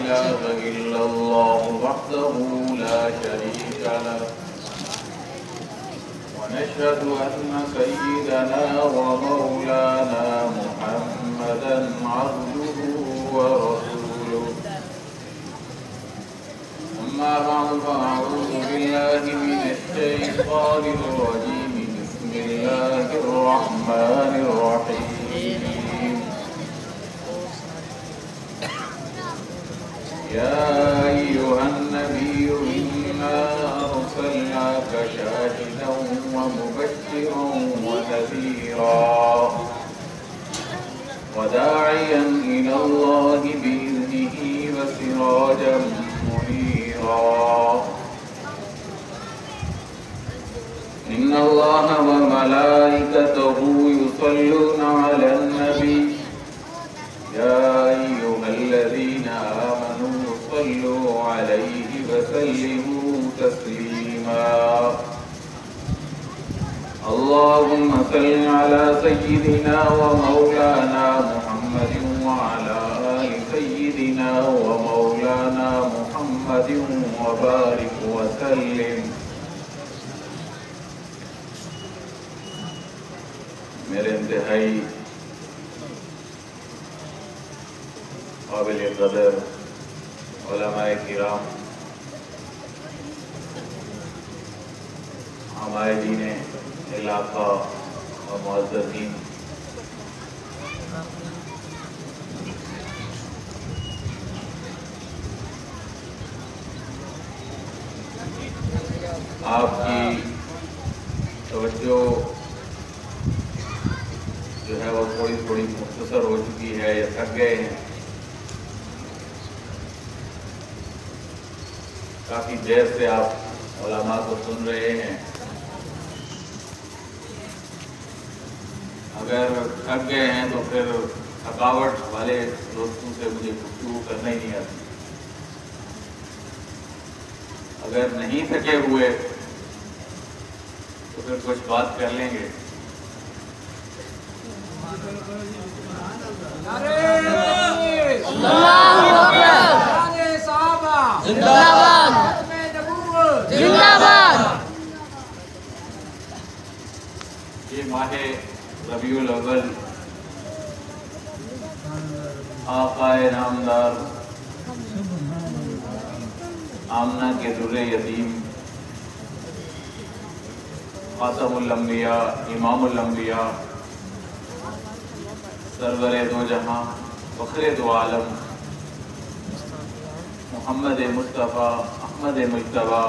إله إلا الله وحده لا شريك له ونشهد أن سيدنا ومولانا محمدا عبده ورسوله أما بعد فأعوذ بالله من الشيطان الرجيم بسم الله الرحمن الرحيم يا أيها النبي إنا أرسلناك شاهدا ومبشرا ونذيرا وداعيا إلى الله بإذنه وسراجا منيرا إن الله وملائكته يصلون على النبي يا أيها الذين آمنوا صلوا عليه وسلموا تسليما اللهم صل على سيدنا ومولانا محمد وعلى آل سيدنا ومولانا محمد وبارك وسلم میرے انتہائی قابل قدر علماء کرام، عمائدین علاقہ و معززین، آپ کی توجہ جو ہے وہ تھوڑی مختصر ہو چکی ہے یا تھک گئے ہیں. کافی دیر سے آپ علماء کو سن رہے ہیں. اگر تھک گئے ہیں تو پھر تھکاوٹ والے دوستوں سے مجھے گفتگو کرنا ہی نہیں آتی. اگر نہیں تھکے ہوئے تو پھر کچھ بات کر لیں گے. یہ ماہ ربیع الاول آقائے نامدار آمنہ کے در یتیم، خاتم الانبیاء، امام الانبیاء، سرور دو جہاں، فخر دو عالم، محمد مصطفیٰ احمد مجتبیٰ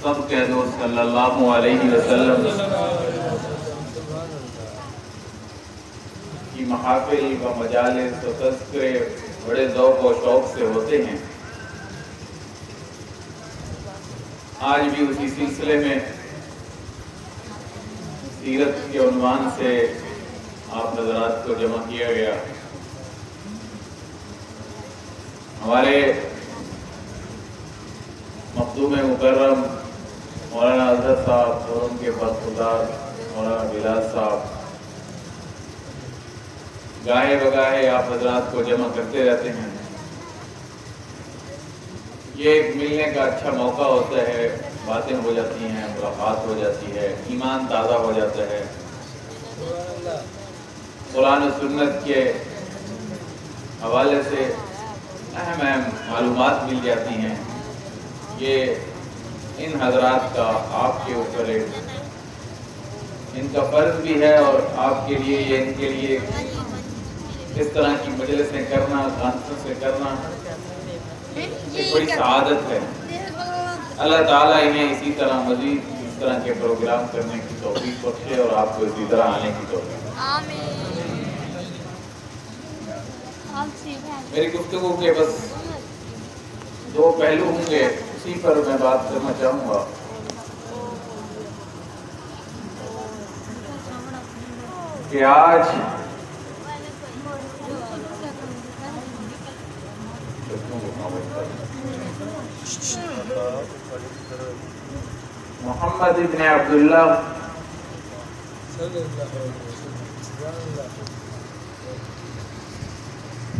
سب کے دوست صلی اللہ علیہ وسلم کی محافل و مجالس و تذکرے بڑے ذوق و شوق سے ہوتے ہیں. آج بھی اسی سلسلے میں سیرت کے عنوان سے آپ حضرات کو جمع کیا گیا. ہمارے مخدوم مکرم مولانا اظہر صاحب اور ان کے برخوردار مولانا بلال صاحب گاہے بگاہے آپ حضرات کو جمع کرتے رہتے ہیں. یہ ایک ملنے کا اچھا موقع ہوتا ہے، باتیں ہو جاتی ہیں، ملاقات ہو جاتی ہے، ایمان تازہ ہو جاتا ہے، قرآن و سنت کے حوالے سے اہم معلومات مل جاتی ہیں. یہ ان حضرات کا آپ کے اوپر ان کا فرض بھی ہے، اور آپ کے لیے یہ ان کے لیے اس طرح کی مجلسیں کرنا، کانفرنسیں کرنا ایک بڑی سعادت ہے. اللہ تعالیٰ انہیں اسی طرح مزید اس طرح کے پروگرام کرنے کی توفیق بخشے اور آپ کو اسی طرح آنے کی توفیق. میری گفتگو کے بس دو پہلو ہوں گے، اسی پر میں بات کرنا چاہوں گا. کہ آج محمد ابن عبداللہ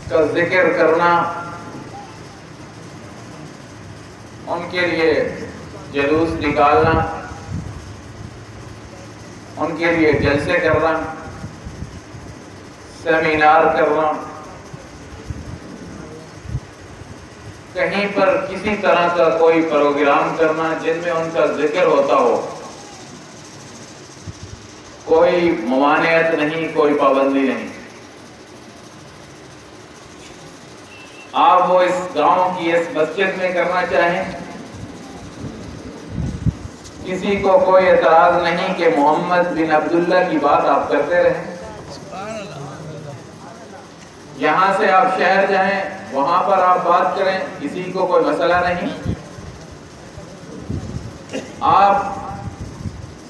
کا ذکر کرنا ان کے لیے جلوس نکالنا، ان کے لیے جلسے کرنا، سیمینار کرنا، کہیں پر کسی طرح کا کوئی پروگرام کرنا جن میں ان کا ذکر ہوتا ہو، کوئی ممانعت نہیں، کوئی پابندی نہیں۔ آپ وہ اس گاؤں کی اس مسجد میں کرنا چاہیں، کسی کو کوئی اعتراض نہیں کہ محمد بن عبداللہ کی بات آپ کرتے رہیں۔ یہاں سے آپ شہر جائیں، وہاں پر آپ بات کریں، کسی کو کوئی مسئلہ نہیں۔ آپ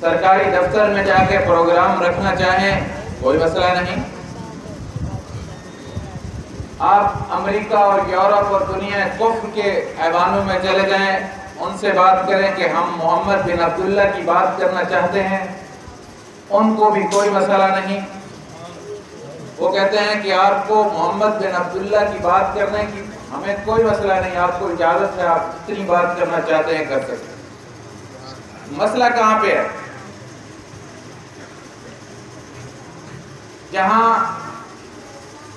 سرکاری دفتر میں جا کے پروگرام رکھنا چاہیں، کوئی مسئلہ نہیں۔ آپ امریکہ اور یورپ اور دنیا کفر کے ایوانوں میں چلے جائیں، ان سے بات کریں کہ ہم محمد بن عبداللہ کی بات کرنا چاہتے ہیں، ان کو بھی کوئی مسئلہ نہیں۔ وہ کہتے ہیں کہ آپ کو محمد بن عبداللہ کی بات کرنے کی ہمیں کوئی مسئلہ نہیں، آپ کو اجازت ہے، آپ جتنی بات کرنا چاہتے ہیں کر سکتے ہیں۔ مسئلہ کہاں پہ ہے؟ جہاں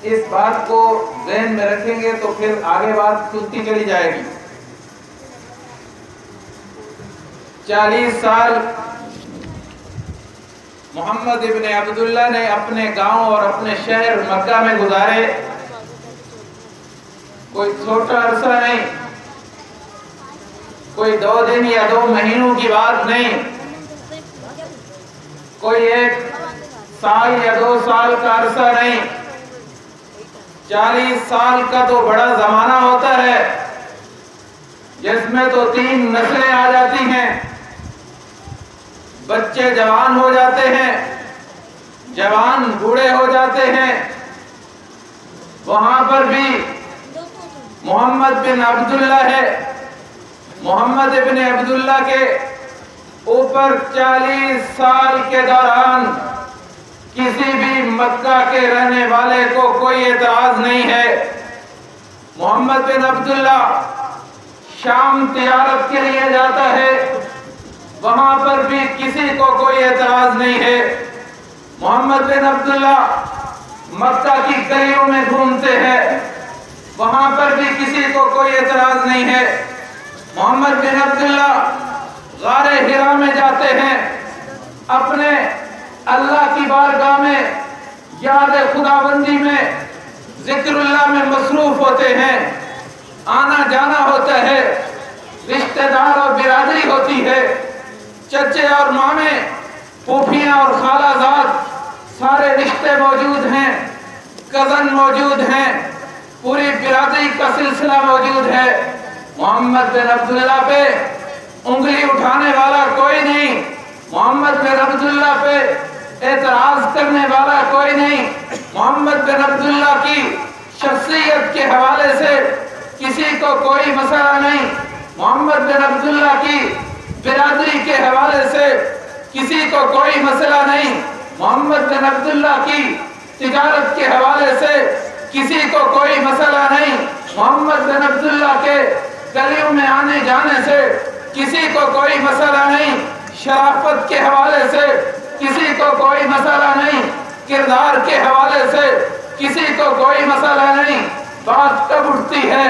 اس بات کو ذہن میں رکھیں گے تو پھر آگے بات چلتی چلی جائے گی۔ 40 سال محمد ابن عبداللہ نے اپنے گاؤں اور اپنے شہر مکہ میں گزارے، کوئی چھوٹا عرصہ نہیں، کوئی 2 دن یا 2 مہینوں کی بات نہیں، کوئی 1 سال یا 2 سال کا عرصہ نہیں، 40 سال کا تو بڑا زمانہ ہوتا ہے جس میں تو 3 نسلیں آ جاتی ہیں، بچے جوان ہو جاتے ہیں، جوان بوڑھے ہو جاتے ہیں۔ وہاں پر بھی محمد بن عبداللہ ہے، محمد ابن عبداللہ کے اوپر 40 سال کے دوران کسی بھی مکہ کے رہنے والے کو کوئی اعتراض نہیں ہے۔ محمد بن عبداللہ شام تجارت کے لیے جاتا ہے، وہاں پر بھی کسی کو کوئی اعتراض نہیں ہے۔ محمد بن عبداللہ مکہ کی گلیوں میں گھومتے ہیں، وہاں پر بھی کسی کو کوئی اعتراض نہیں ہے۔ محمد بن عبداللہ غار حرا میں جاتے ہیں، اپنے اللہ کی بارگاہ میں یاد خداوندی میں ذکر اللہ میں مصروف ہوتے ہیں، آنا جانا ہوتا ہے، رشتہ دار اور برادری ہوتی ہے، چچے اور مامے، پھوپھیاں اور خالہ زاد سارے رشتے موجود ہیں، کزن موجود ہیں، پوری برادری کا سلسلہ موجود ہے۔ محمد بن عبداللہ پہ انگلی اٹھانے والا کوئی نہیں، محمد بن عبداللہ پہ اعتراض کرنے والا کوئی نہیں۔ محمد بن عبداللہ کی شخصیت کے حوالے سے کسی کو کوئی مسئلہ نہیں، محمد بن عبداللہ کی برادری کے حوالے سے کسی کو کوئی مسئلہ نہیں، محمد بن عبداللہ کی تجارت کے حوالے سے کسی کو کوئی مسئلہ نہیں، محمد بن عبداللہ کے گلیوں میں آنے جانے سے کسی کو کوئی مسئلہ نہیں، شرافت کے حوالے سے کسی کو کوئی مسئلہ نہیں، کردار کے حوالے سے کسی کو کوئی مسئلہ نہیں۔ بات کب اٹھتی ہے،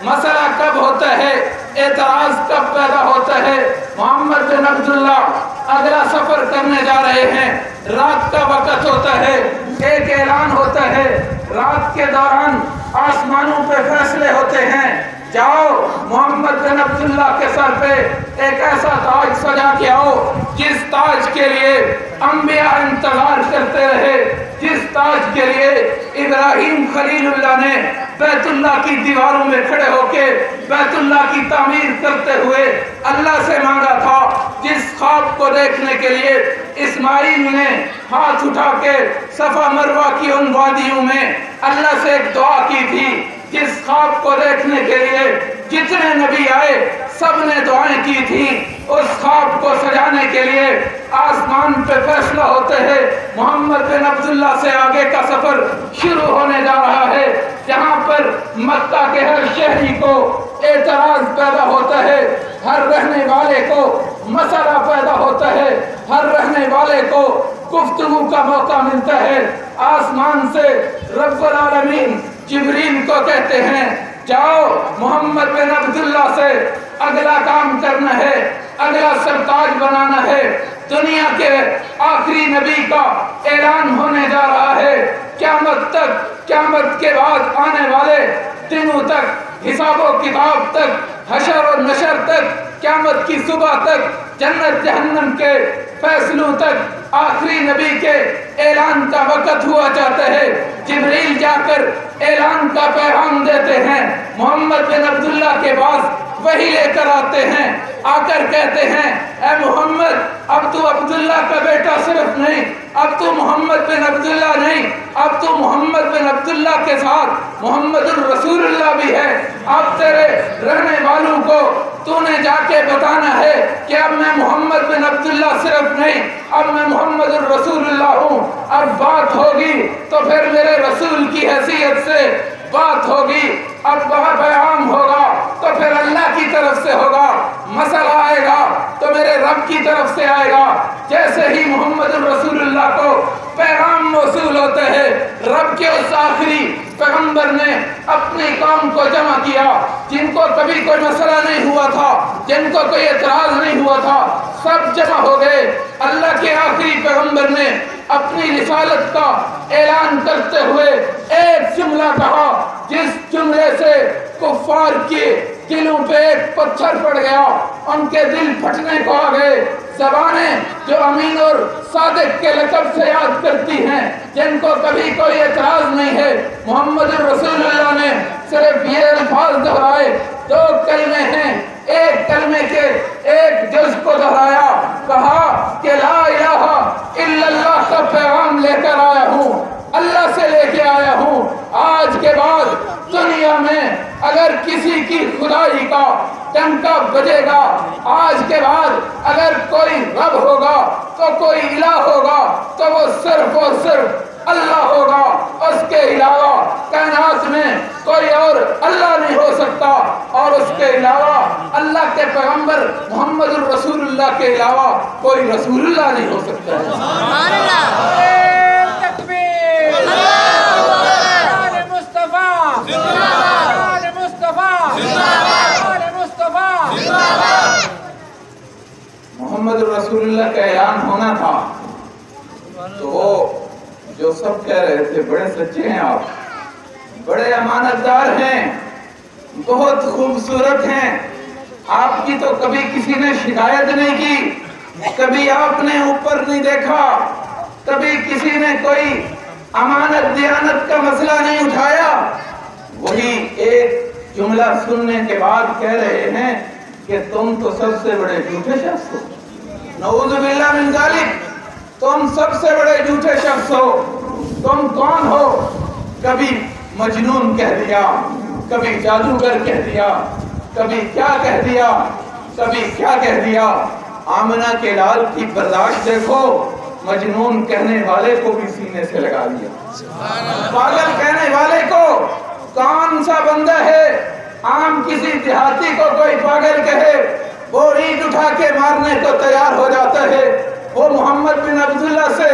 مسئلہ کب ہوتا ہے، اعتراض کب پیدا ہوتا ہے؟ محمد بن عبداللہ اگلا سفر کرنے جا رہے ہیں، رات کا وقت ہوتا ہے، ایک اعلان ہوتا ہے، رات کے دوران آسمانوں پہ فیصلے ہوتے ہیں، جاؤ محمد بن عبداللہ کے سر پہ ایک ایسا تاج سجا کے آؤ جس تاج کے لیے انبیاء انتظار کرتے رہے، جس تاج کے لیے ابراہیم خلیل اللہ نے بیت اللہ کی دیواروں میں کھڑے ہو کے بیت اللہ کی تعمیر کرتے ہوئے اللہ سے مانگا تھا، جس خواب کو دیکھنے کے لیے اسماعیل نے ہاتھ اٹھا کے صفا مروہ کی ان وادیوں میں اللہ سے ایک دعا کی تھی، جس خواب کو دیکھنے کے لیے جتنے نبی آئے سب نے دعائیں کی تھی، اس خواب کو سجانے کے لیے آسمان پہ فیصلہ ہوتے ہیں۔ محمد بن عبداللہ سے آگے کا سفر شروع ہونے جا رہا ہے، جہاں پر مکہ کے ہر شہری کو اعتراض پیدا ہوتا ہے، ہر رہنے والے کو مسئلہ پیدا ہوتا ہے، ہر رہنے والے کو گفتگو کا موقع ملتا ہے۔ آسمان سے رب العالمین جبریل کو کہتے ہیں جاؤ محمد بن عبداللہ سے اگلا کام کرنا ہے، اگلا سرتاج بنانا ہے، دنیا کے آخری نبی کا اعلان ہونے جا رہا ہے، قیامت تک، قیامت کے بعد آنے والے دنوں تک، حساب و کتاب تک، حشر و نشر تک، قیامت کی صبح تک، جنت جہنم کے فیصلوں تک، آخری نبی کے اعلان کا وقت ہوا چاہتا ہے۔ جبریل جا کر اعلان کا پیغام دیتے ہیں، محمد بن عبداللہ کے پاس وہی لے کر آتے ہیں، آ کر کہتے ہیں اے محمد اب تو عبداللہ کا بیٹا صرف نہیں، اب تو محمد بن عبداللہ نہیں، اب تو محمد بن عبداللہ کے ساتھ محمد الرسول اللہ بھی ہے۔ اب تیرے رہنے والوں کو تو نے جا کے بتانا ہے کہ اب میں محمد بن عبداللہ صرف نہیں، اب میں محمد الرسول اللہ ہوں۔ اب بات ہوگی تو پھر میرے رسول کی حیثیت سے بات ہوگی، اب پیغام ہوگا تو پھر اللہ کی طرف سے ہوگا، مسئلہ آئے گا تو میرے رب کی طرف سے آئے گا۔ جیسے ہی محمد الرسول اللہ کو پیغام موصول ہوتا ہے، رب کے اس آخری پیغمبر نے اپنی قوم کو جمع کیا، جن کو کبھی کوئی مسئلہ نہیں ہوا تھا، جن کو کوئی اعتراض نہیں ہوا تھا، سب جمع ہو گئے۔ اللہ کے آخری پیغمبر نے اپنی رسالت کا اعلان کرتے ہوئے ایک جملہ کہا جس جملے سے کفار کے دلوں پہ ایک پتھر پڑ گیا، ان کے دل پھٹنے کو آ گئے۔ زبانیں جو امین اور صادق کے لقب سے یاد کرتی ہیں، جن کو کبھی کوئی اعتراض نہیں ہے، محمد رسول اللہ نے صرف یہ الفاظ دہرائے، دو کلمے ہیں، ایک کلمے کے ایک جز کو دہرایا، کہا کہ لا الہ الا اللہ کا پیغام لے کر آیا ہوں، اللہ سے لے کے آیا ہوں۔ آج کے بعد دنیا میں اگر کسی کی خدائی کا ڈنکا بجے گا، آج کے بعد اگر کوئی رب ہوگا تو کوئی الہ ہوگا تو وہ صرف اور صرف اللہ ہوگا، اس کے علاوہ کائنات میں کوئی اور اللہ نہیں ہو سکتا، اور اس کے علاوہ اللہ کے پیغمبر محمد الرسول اللہ کے علاوہ کوئی رسول اللہ نہیں ہو سکتا ہے۔ سبحان اللہ، تکبیر، آل مصطفیٰ، آل مصطفیٰ، آل مصطفیٰ۔ محمد الرسول اللہ کا اعلان ہونا تھا تو وہ جو سب کہہ رہے تھے بڑے سچے ہیں، آپ بڑے امانت دار ہیں، بہت خوبصورت ہیں، آپ کی تو کبھی کسی نے شکایت نہیں کی، کبھی آپ نے اوپر نہیں دیکھا، کبھی کسی نے کوئی امانت دیانت کا مسئلہ نہیں اٹھایا۔ وہی ایک جملہ سننے کے بعد کہہ رہے ہیں کہ تم تو سب سے بڑے جھوٹے شخص ہو، نعوذ باللہ من ذالک، تم سب سے بڑے جھوٹے شخص ہو۔ تم کون ہو؟ کبھی مجنون کہہ دیا، کبھی جادوگر کہہ دیا، کبھی کیا کہہ دیا، کبھی کیا کہہ دیا۔ آمنہ کے لال کی برداشت دیکھو، مجنون کہنے والے کو بھی سینے سے لگا دیا، پاگل کہنے والے کو۔ کون سا بندہ ہے عام کسی دیہاتی کو کوئی پاگل کہے وہ اینٹ اٹھا کے مارنے کو تیار ہو جاتا ہے؟ وہ محمد بن عبداللہ سے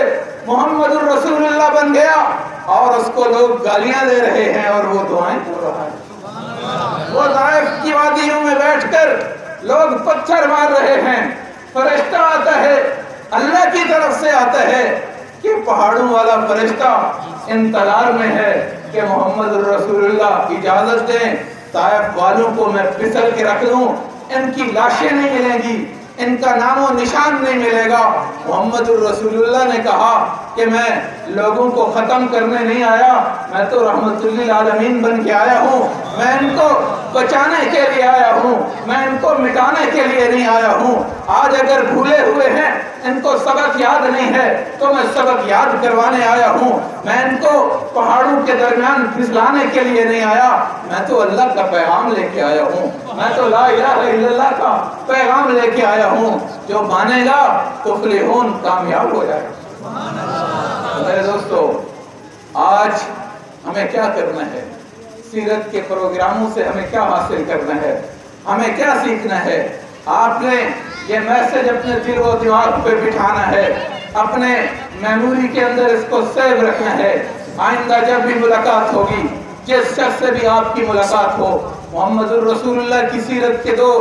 محمد الرسول اللہ بن گیا اور اس کو لوگ گالیاں دے رہے ہیں اور وہ دعائیں کر رہا ہے۔ وہ طائف کی وادیوں میں بیٹھ کر لوگ پتھر مار رہے ہیں، فرشتہ آتا ہے، اللہ کی طرف سے آتا ہے کہ پہاڑوں والا فرشتہ انتظار میں ہے کہ محمد الرسول اللہ اجازت دیں طائف والوں کو میں پھسل کے رکھ لوں، ان کی لاشیں نہیں ملیں گی، ان کا نام و نشان نہیں ملے گا۔ محمد الرسول اللہ نے کہا کہ میں لوگوں کو ختم کرنے نہیں آیا، میں تو رحمت للعالمین بن کے آیا ہوں، میں ان کو بچانے کے لیے آیا ہوں، میں ان کو مٹانے کے لیے نہیں آیا ہوں۔ آج اگر بھولے ہوئے ہیں، ان کو سبق یاد نہیں ہے تو میں سبق یاد کروانے آیا ہوں، میں ان کو پہاڑوں کے درمیان پھسلانے کے لیے نہیں آیا، میں تو اللہ کا پیغام لے کے آیا ہوں، میں تو لا الہ الا اللہ کا پیغام لے کے آیا ہوں۔ جو مانے گا تو فلیحون کامیاب ہو جائے گا۔ میرے دوستو، آج ہمیں کیا کرنا ہے؟ سیرت کے پروگراموں سے ہمیں کیا حاصل کرنا ہے؟ ہمیں کیا سیکھنا ہے؟ आपने ये मैसेज अपने दिल व दिमाग पे बिठाना है, अपने मेमोरी के अंदर इसको सेव रखना है। आइंदा जब भी मुलाकात होगी, जिस शख्स से भी आपकी मुलाकात हो, मोहम्मदुर रसूलुल्लाह की सीरत के दो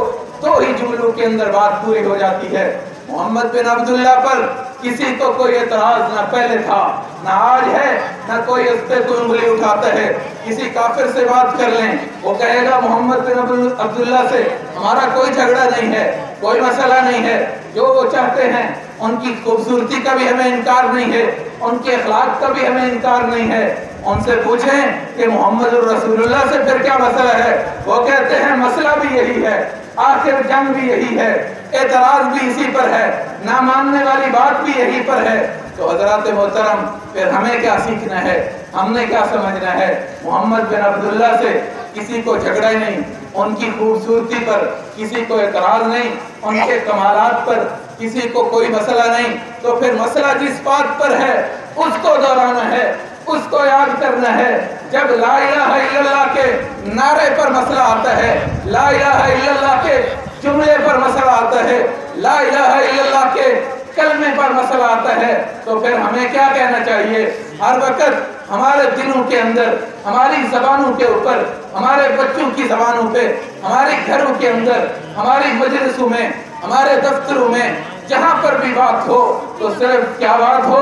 ही जुमलों के अंदर बात पूरी हो जाती है। मोहम्मद बिन अब्दुल्लाह पर किसी को कोई एतराज ना पहले था, ना आज है, ना कोई उस पे कोई उंगली उठाता है। किसी काफिर से बात कर लें, वो कहेगा मोहम्मद बिन अब्दुल्लाह से हमारा कोई झगड़ा नहीं है, कोई मसला नहीं है, जो वो चाहते हैं उनकी खूबसूरती का भी हमें इनकार नहीं है, उनके अखलाक का भी हमें इनकार नहीं है। उनसे पूछें कि मोहम्मद रसूलुल्लाह से फिर क्या मसला है, वो कहते हैं मसला भी यही है, आखिर जंग भी यही है, एतराज भी इसी पर है, ना मानने वाली बात भी यही पर है। तो हजरत मोहतरम, फिर हमें क्या सीखना है, हमने क्या समझना है? मोहम्मद बिन अब्दुल्लाह से किसी को झगड़ा ही नहीं, उनकी खूबसूरती पर किसी को एतराज नहीं, उनके कमालात पर किसी को कोई मसला नहीं। तो फिर मसला जिस बात पर है उसको दोहराना है, उसको याद करना है। जब ला इलाहा इल्लल्लाह के नारे पर मसला आता है, ला इलाहा इल्लल्लाह के जुमले पर मसला आता है, ला इलाहा इल्लल्लाह के कलमे पर मसला आता है, तो फिर हमें क्या कहना चाहिए? हर वक्त हमारे दिलों के अंदर, हमारी जबानों के ऊपर, हमारे बच्चों की जबानों पे, हमारे घरों के अंदर, हमारी मजलिसों में, हमारे दफ्तरों में, जहाँ पर भी बात हो तो सिर्फ क्या बात हो?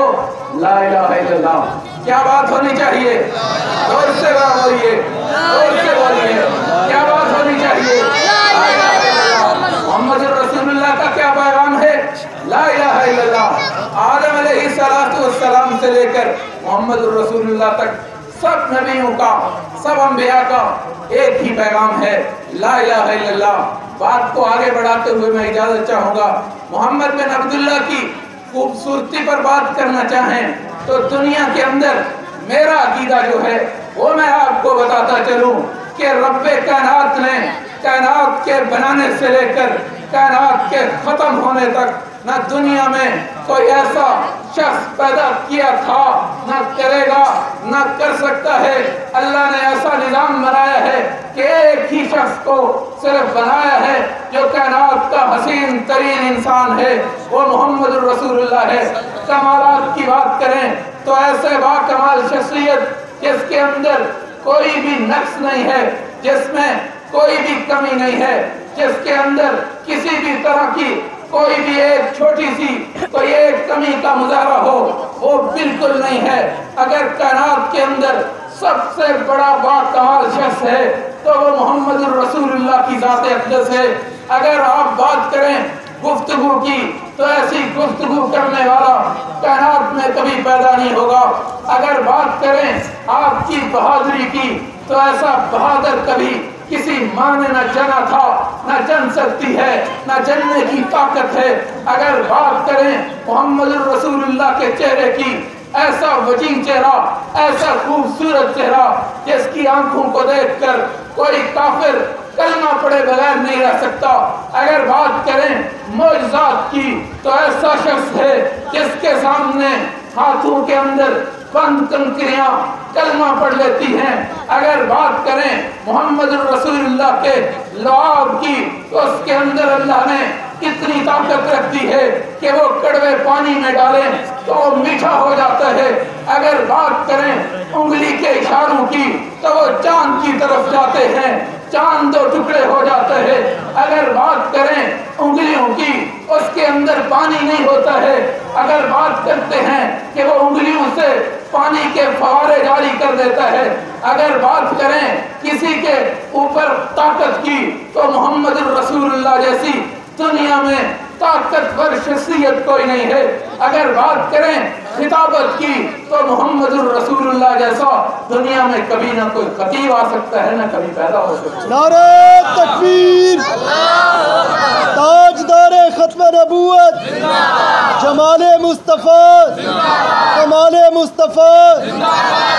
ला इलाहा इल्लल्लाह। क्या बात होनी चाहिए? जोर से बात होइए, जोर से बोलिए, क्या बात होनी चाहिए? मोहम्मद रसूलुल्लाह का क्या पैगाम है? ला इलाहा इल्लल्लाह। आदम अलैहिस्सलातु वस्सलाम से लेकर मोहम्मद रसूलुल्लाह तक सब नबियों का, सब अंबिया का एक ही पैगाम है, ला इलाहा इल्लल्लाह। बात को आगे बढ़ाते हुए मैं इजाजत चाहूंगा, मोहम्मद बिन अब्दुल्लाह की खूबसूरती पर बात करना चाहें तो दुनिया के अंदर मेरा अकीदा जो है वो मैं आपको बताता चलूं कि रब्बे कायनात ने कायनात के बनाने से लेकर कायनात के खत्म होने तक ना दुनिया में कोई ऐसा शख्स पैदा किया था, ना करेगा, ना कर सकता है। अल्लाह ने ऐसा निजाम बनाया है कि एक ही शख्स को सिर्फ बनाया है जो कायनात का हसीन तरीन इंसान है, वो मोहम्मद रसूलुल्लाह है। कमालात की बात करें तो ऐसे बाकमाल शख्सियत जिसके अंदर कोई भी नक्स नहीं है, जिसमें कोई भी कमी नहीं है, जिसके अंदर किसी भी तरह की कोई भी एक छोटी सी कोई एक कमी का मुजाहरा हो, वो बिल्कुल नहीं है। अगर कायनात के अंदर सबसे बड़ा बाकमाल शख्स है तो वो मोहम्मद रसूलुल्लाह की ज़ात अक़दस है। अगर आप बात करें गुफ्तगू की तो ऐसी गुफ्तगू करने वाला कायनात में कभी पैदा नहीं होगा। अगर बात करें आपकी बहादुरी की तो ऐसा बहादुर कभी किसी माँ ने न जना था, न जन सकती है, न जनने की ताकत है। अगर बात करें मोहम्मद रसूलुल्लाह के चेहरे की, ऐसा वजीह चेहरा, ऐसा खूबसूरत चेहरा जिसकी आंखों को देखकर कोई काफिर कलमा पड़े बगैर नहीं रह सकता। अगर बात करें मौजज़ात की तो ऐसा शख्स है जिसके सामने हाथों के अंदर बंद कंकरियां कलमा पढ़ लेती हैं। अगर बात करें मोहम्मद रसूलुल्लाह के लआब की तो उसके अंदर अल्लाह ने इतनी ताकत रख दी है कि वो कड़वे पानी में डालें तो वो मीठा हो जाता है। अगर बात करें उंगली के इशारों की तो वो चांद की तरफ जाते हैं, चांद दो टुकड़े हो जाते हैं। अगर बात करें उंगलियों की, उसके अंदर पानी नहीं होता है। अगर बात करते हैं कि वो उंगलियों से पानी के फवारे जारी कर देता है। अगर बात करें किसी के ऊपर ताकत की तो मोहम्मद रसूलुल्लाह जैसी दुनिया में ताकतवर शख्सियत कोई नहीं है। अगर बात करें खिताबत की तो मोहम्मद रसूलुल्लाह जैसा दुनिया में कभी ना कोई खतीब आ सकता है, ना कभी पैदा हो सकता है। नारे तकबीर, ताजदारे खत्म नबूवत, जमाले मुस्तफ़ा, कमाले मुस्तफ़ा,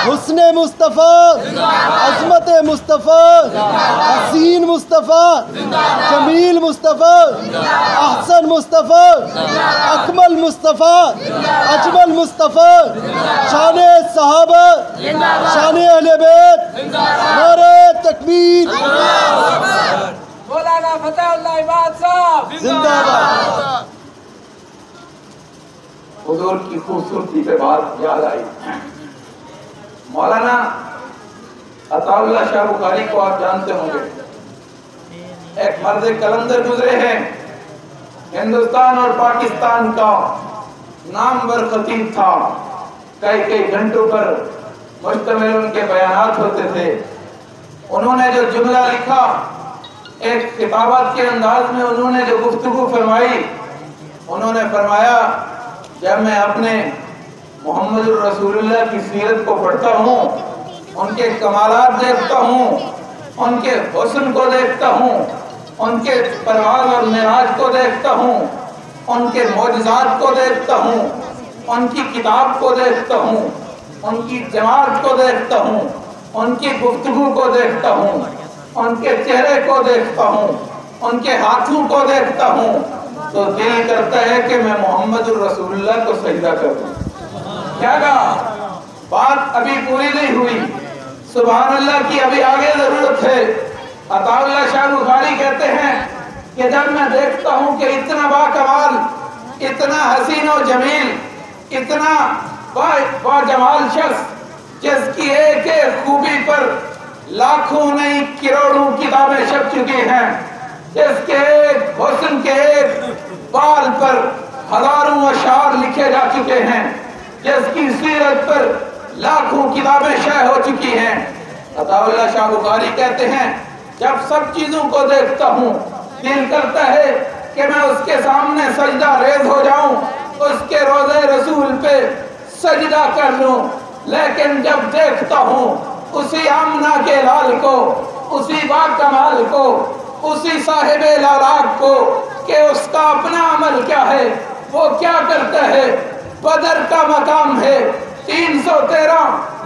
हुस्ने मुस्तफ़ा, अज़मत मुस्तफ़ा, हसीन मुस्तफ़ा, जमील मुस्तफ़ा, अहसन मुस्तफ़ा, अकमल मुस्तफ़ा, अजमल मुस्तफ़ा, शाने सहाबा, शाने अहले बैत, नारे तकबीर। मौलाना फतेहुल्लाह इबाद साहब जिंदाबाद। हुजूर की खूबसूरती पे बात याद आई। मौलाना अताउल्लाह शाह बुखारी को आप जानते होंगे, एक मर्द कलंदर गुजरे हैं, हिंदुस्तान और पाकिस्तान का नामवर खतीब था। कई कई घंटों पर मुश्तमिल उनके बयानात होते थे। उन्होंने जो जुमला लिखा, एक किताबत के अंदाज में उन्होंने जो गुफ्तगू फरमाई, उन्होंने फरमाया जब मैं अपने मोहम्मद रसूलुल्लाह की सीरत को पढ़ता हूँ, उनके कमालात देखता हूँ, उनके हुस्न को देखता हूँ, उनके परवाज़ और मिराज को देखता हूँ, उनके मौजज़ात को देखता हूँ, उनकी किताब को देखता हूँ, उनकी जमात को देखता हूँ, उनकी गुफ्तगू को देखता हूँ, उनके चेहरे को देखता हूँ, उनके हाथों को देखता हूँ, तो दिल करता है कि मैं मोहम्मद रसूलुल्लाह को सजदा कर दूं। क्या कहा? बात अभी पूरी नहीं हुई, सुभान अल्लाह की अभी आगे जरूरत है। अताउल्लाह शाह बुखारी कहते हैं कि जब मैं देखता हूँ कि इतना बाकमाल, इतना हसीन और जमील, इतना बाजमाल शख्स जिसकी एक एक खूबी पर लाखों नहीं करोड़ों किताबें छप चुकी हैं, जिसके एक हुस्न के एक बाल पर हजारों अशार लिखे जा चुके हैं, जिसकी सीरत पर लाखों किताबें शाये हो चुकी हैं। अताउल्लाह शाह बुखारी कहते हैं जब सब चीजों को देखता हूँ, दिल करता है कि मैं उसके सामने सजदा रेज हो जाऊं, उसके रोज़े रसूल पे सजदा कर लूं। लेकिन जब देखता हूँ उसी आमना के लाल को, उसी बाकमाल को, उसी साहिबे लालाक को कि उसका अपना अमल क्या है, वो क्या करता है। बदर का मकाम है, 313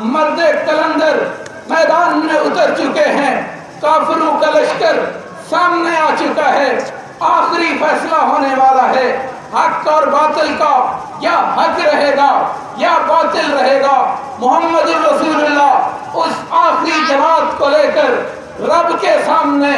मर्दे कलंदर मैदान में उतर चुके हैं, काफिरों का लश्कर सामने आ चुका है, आखिरी फैसला होने वाला है, हक और बातिल का, या हक रहेगा या बातिल रहेगा। मोहम्मद रसूलुल्लाह उस आखिरी जमात को लेकर रब के सामने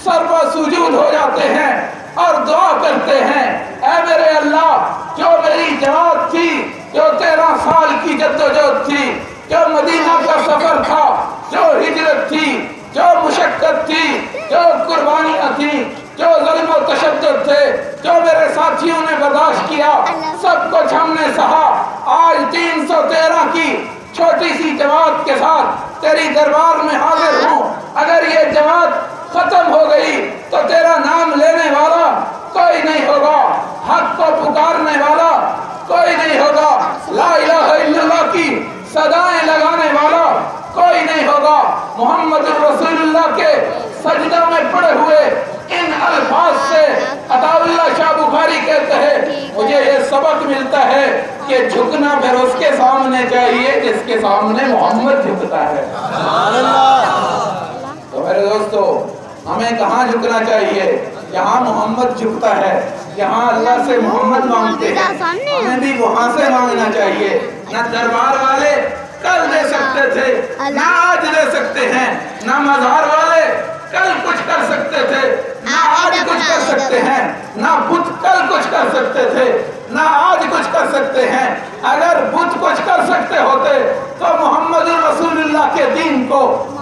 सर्व सुजूद हो जाते हैं और दुआ करते हैं, ऐ मेरे अल्लाह, जो मेरी जमात थी, जो 13 साल की जद्दोजहद थी, जो मदीना का सफर था, जो हिजरत थी, जो मुशक्कत थी, जो कुर्बानियां थी, जो ज़ुल्म और तशद्दुद थे, जो मेरे साथियों ने बर्दाश्त किया, सब कुछ हमने सहा। आज 313 की छोटी सी जमात के साथ तेरी दरबार में हाजिर हूँ। अगर ये जमात खत्म हो गई तो तेरा नाम लेने वाला कोई नहीं होगा, हक को पुकारने वाला कोई नहीं होगा, ला इलाहा इल्लल्लाह की सदाएं लगाने वाला कोई नहीं होगा। मोहम्मद रसूलुल्लाह के सजदा में पड़े हुए इन अल्फाज से अताउल्लाह शाह बुखारी कहते हैं मुझे ये सबक मिलता है कि झुकना फिर उसके सामने चाहिए जिसके सामने मोहम्मद झुकता है। तो मेरे दोस्तों, हमें कहाँ झुकना चाहिए? यहाँ मोहम्मद झुकता है, यहाँ अल्लाह से मोहम्मद मांगते हैं, हमें भी वहाँ से मांगना चाहिए। न दरबार वाले कल दे सकते थे, ना आज दे सकते हैं, ना मज़ार वाले कल कुछ कर सकते थे, ना आज कुछ कर सकते हैं, ना बुत कल कुछ कर सकते थे, ना आज कुछ कर सकते हैं। अगर बुत कुछ कर सकते होते तो मोहम्मद रसूलुल्लाह के दीन को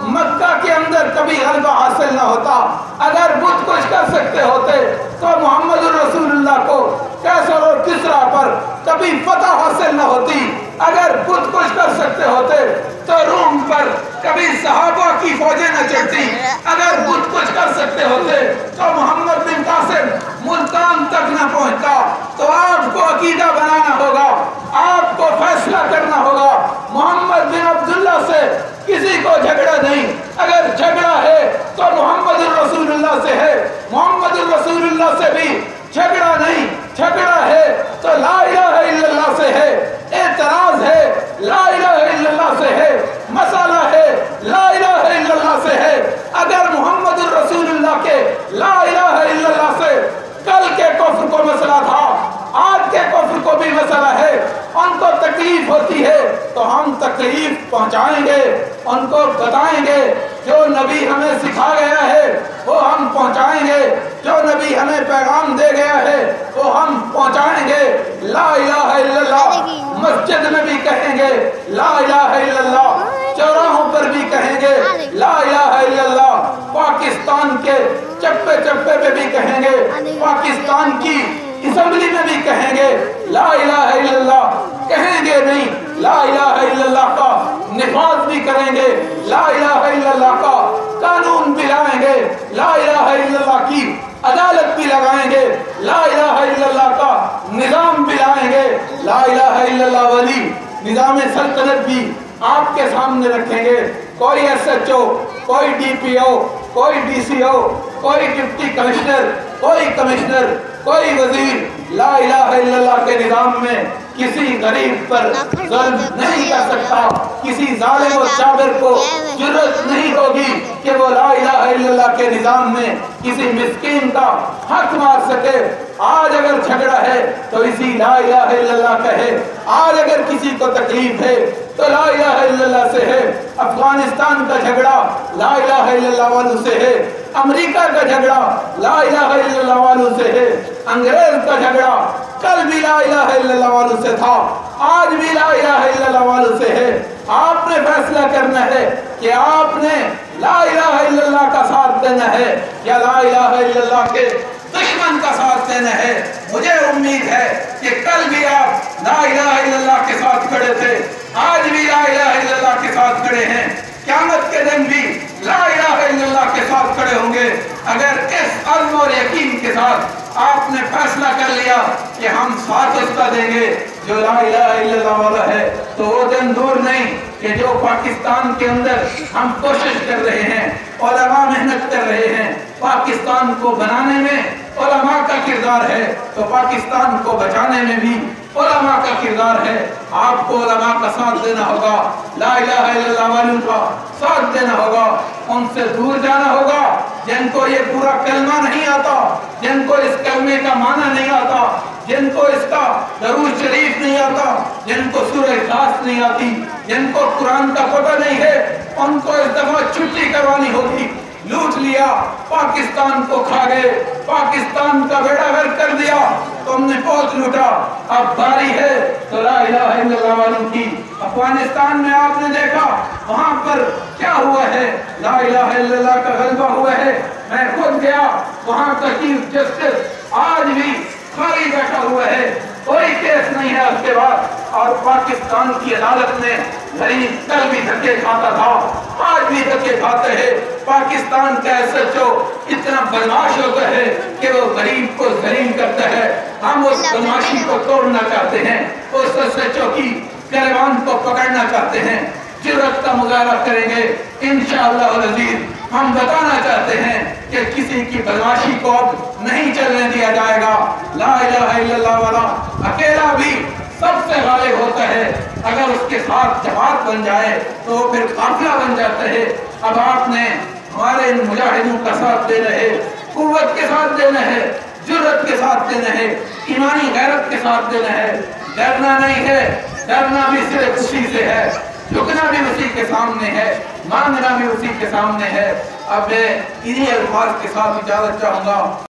मक्का के अंदर कभी गलबा हासिल ना होता। अगर बुत कुछ कर सकते होते तो मोहम्मद रसूलुल्लाह को कैसर और किसरा पर कभी फतह हासिल ना होती। अगर बुत कुछ कर सकते होते तो रूम पर कभी सहाबा की फौजें न चढ़ती। अगर बुत कुछ कर सकते होते तो मोहम्मद बिन कासिम मुल्तान तक न पहुंचता। तो आपको अकीदा बनाना होगा, आपको फैसला करना होगा। मोहम्मद बिन अब्दुल्ला से किसी को झगड़ा नहीं, अगर झगड़ा है तो मोहम्मद रसूलुल्लाह से है। मोहम्मद रसूलुल्लाह से भी झगड़ा नहीं, झगड़ा है तो ला इलाहा इल्लल्लाह से है, एतराज है ला इलाहा इल्लल्लाह से है, मसाला है ला इलाहा इल्लल्लाह से है। अगर मोहम्मद रसूलुल्लाह के ला इलाहा इल्लल्लाह से कल के कुफ्र को मसला था, आज के कुफ्र को भी मसला है, उनको तकलीफ होती है तो हम तकलीफ पहुंचाएंगे, उनको बताएंगे जो नबी हमें सिखा गया है वो हम पहुंचाएंगे, जो नबी हमें पैगाम दे गया है वो हम पहुंचाएंगे। ला इलाहा इल्लल्लाह मस्जिद में भी कहेंगे, ला इलाहा इल्लल्लाह चौराहों पर भी कहेंगे, ला इलाहा इल्लल्लाह पाकिस्तान के चप्पे चप्पे पे भी कहेंगे, पाकिस्तान की असेंबली में भी कहेंगे, ला इलाहा इल्लल्लाह कहेंगे नहीं, ला इलाहा इल्लल्लाह का निफाज भी करेंगे, ला इलाहा इल्लल्लाह का कानून भी लाएंगे, ला इलाहा इल्लल्लाह की अदालत भी लगाएंगे, ला इलाहा इल्लल्लाह का निजाम भी लाएंगे, ला इलाहा इल्लल्लाह वाली निजाम सल्तनत भी आपके सामने रखेंगे। कोई SHO, कोई DPO, कोई DCO, कोई डिप्टी कमिश्नर, कोई कमिश्नर, कोई वजीर ला इलाहा इल्लल्लाह के निजाम में किसी गरीब पर जुल्म नहीं कर सकता, किसी जालिम और जाबिर को जुर्रत नहीं होगी कि वो ला इलाहा इल्लल्लाह के निजाम में किसी मिस्कीन का हक मार सके। आज अगर झगड़ा है तो इसी ला इलाहा इल्लल्लाह का है, आज अगर किसी को तकलीफ है तो ला इलाहा इल्लल्लाह से है। अफगानिस्तान का झगड़ा ला इलाहा इल्लल्लाह वालों से है, अमेरिका का झगड़ा ला इलाहा इल्लल्लाह वालों से है, अंग्रेज का झगड़ा कल भी ला इलाहा इल्लल्लाह वालों से था, आज भी ला इलाहा इल्लल्लाह वालों से है। आपने फैसला करना है कि आपने ला इलाहा इल्लल्लाह का साथ देना है या ला इलाहा इल्लल्लाह के दुश्मन का साथ देना है। मुझे उम्मीद है कि कल भी आप ला इलाहा इल्लल्लाह के साथ खड़े थे, आज भी ला इलाहा इल्लल्लाह के साथ खड़े हैं, क़यामत के दिन भी ला इलाहा इल्लल्लाह के साथ खड़े होंगे। अगर इस अज़्म और यकीन के साथ आपने फैसला कर लिया कि हम साथ उसका देंगे जो ला इलाहा इल्लल्लाह वाला है, तो वो दिन दूर नहीं कि जो पाकिस्तान के अंदर हम कोशिश कर रहे हैं, उलमा मेहनत कर रहे हैं, पाकिस्तान को बनाने में उलमा का किरदार है तो पाकिस्तान को बचाने में भी उलमा का किरदार है। आपको उलमा का साथ देना होगा, ला इलाहा इल्लल्लाह वालों का साथ देना होगा, उनसे दूर जाना होगा जिनको ये पूरा कलमा नहीं आता, जिनको इस कलमे का माना नहीं आता, जिनको इसका दरूद शरीफ नहीं आता, जिनको सूरह इखलास नहीं आती, जिनको कुरान का पता नहीं है, उनको इस दफा छुट्टी करवानी होगी। लूट लिया, पाकिस्तान को खा गए, पाकिस्तान का बेड़ा गर्क कर दिया, तुमने बहुत लूटा, अब बारी है तो ला इलाहा इल्लल्लाह वालों की। अफगानिस्तान में आपने देखा वहां पर क्या हुआ है, ला इलाहा इल्लल्लाह का गलबा हुआ है। मैं खुद गया, वहां का चीफ जस्टिस आज भी खाली बैठा हुआ है, कोई केस नहीं है उसके बाद, और पाकिस्तान की अदालत में गरीब कल भी धक्के खाता था, आज भी धक्के खाते हैं। पाकिस्तान का SHO इतना बदमाश होता है कि वो गरीब को जलील करता है। हम उस बदमाशी को तोड़ना चाहते हैं, उस SHO की गिरबान को पकड़ना चाहते हैं, जुर्रत का मुजाहरा करेंगे इंशाअल्लाह अज़ीज़। हम बताना चाहते हैं कि किसी की बदमाशी को अब नहीं चलने दिया जाएगा। ला इलाहा इल्लल्लाह वाला अकेला भी सबसे गालिब होता है, अगर उसके साथ जमात बन जाए तो फिर काफिला बन जाता है। अब आपने हमारे इन मुजाहिदों का साथ देना है, कुव्वत के साथ देना है, जुर्रत के साथ देना है, ईमानी गैरत के साथ देना है। डरना नहीं है, डरना भी सिर्फ उसी से है, झुकना भी उसी के सामने है, मांगना भी उसी के सामने है। अब मैं इन्हीं अल्फाज के साथ इजाजत चाहूंगा।